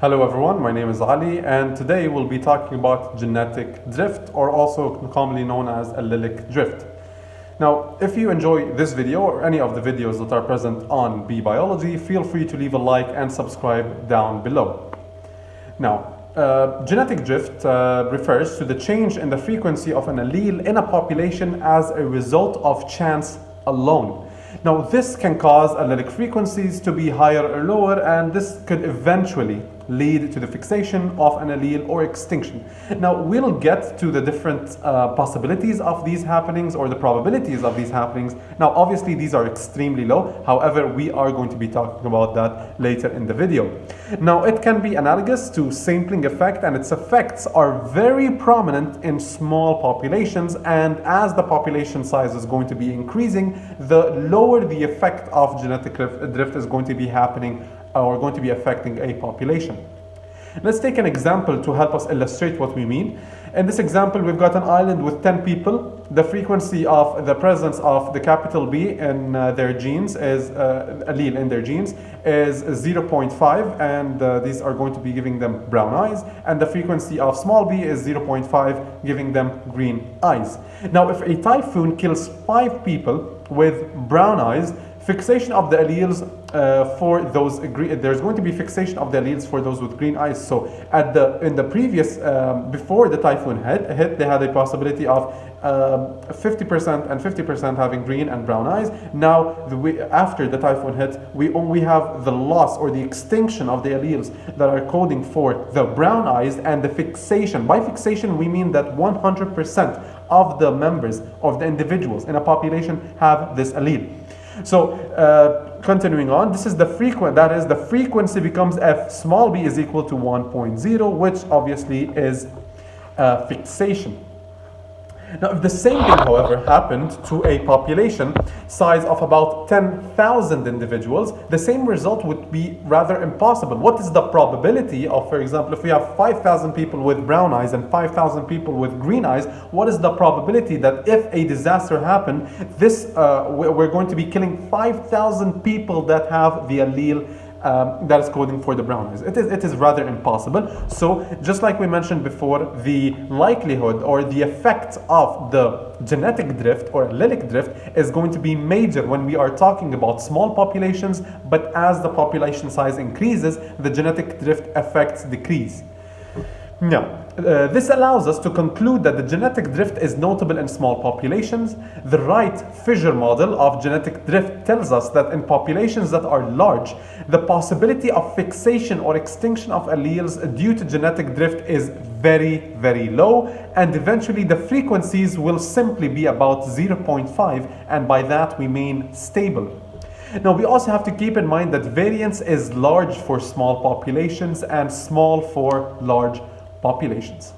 Hello everyone, my name is Ali and today we'll be talking about genetic drift, or also commonly known as allelic drift. Now, if you enjoy this video or any of the videos that are present on Bee Biology, feel free to leave a like and subscribe down below. Now, genetic drift refers to the change in the frequency of an allele in a population as a result of chance alone. Now, this can cause allelic frequencies to be higher or lower, and this could eventually lead to the fixation of an allele or extinction. Now, we'll get to the different possibilities of these happenings, or the probabilities of these happenings. Now, obviously, these are extremely low. However, we are going to be talking about that later in the video. Now, it can be analogous to sampling effect, and its effects are very prominent in small populations, and as the population size is going to be increasing, the lower the effect of genetic drift is going to be happening or going to be affecting a population. Let's take an example to help us illustrate what we mean. In this example, we've got an island with 10 people. The frequency of the presence of the capital B in their genes is allele in their genes is 0.5, and these are going to be giving them brown eyes, and the frequency of small b is 0.5, giving them green eyes. Now, if a typhoon kills 5 people with brown eyes, fixation of the alleles for those there's going to be fixation of the alleles for those with green eyes. So in the previous before the typhoon hit, they had a possibility of 50% and 50% having green and brown eyes. Now after the typhoon hit, we have the loss or the extinction of the alleles that are coding for the brown eyes, and the fixation. By fixation, we mean that 100% of the members of the individuals in a population have this allele. So continuing on, this is the frequency becomes f small b is equal to 1.0, which obviously is fixation. Now, if the same thing, however, happened to a population size of about 10,000 individuals, the same result would be rather impossible. What is the probability of, for example, if we have 5,000 people with brown eyes and 5,000 people with green eyes, what is the probability that if a disaster happened, we're going to be killing 5,000 people that have the allele that is coding for the brown eyes? It is rather impossible. So just like we mentioned before, the likelihood or the effect of the genetic drift or allelic drift is going to be major when we are talking about small populations, but as the population size increases, the genetic drift effects decrease. Now, this allows us to conclude that the genetic drift is notable in small populations. The Wright-Fisher model of genetic drift tells us that in populations that are large, the possibility of fixation or extinction of alleles due to genetic drift is very, very low, and eventually the frequencies will simply be about 0.5, and by that we mean stable. Now, we also have to keep in mind that variance is large for small populations and small for large populations.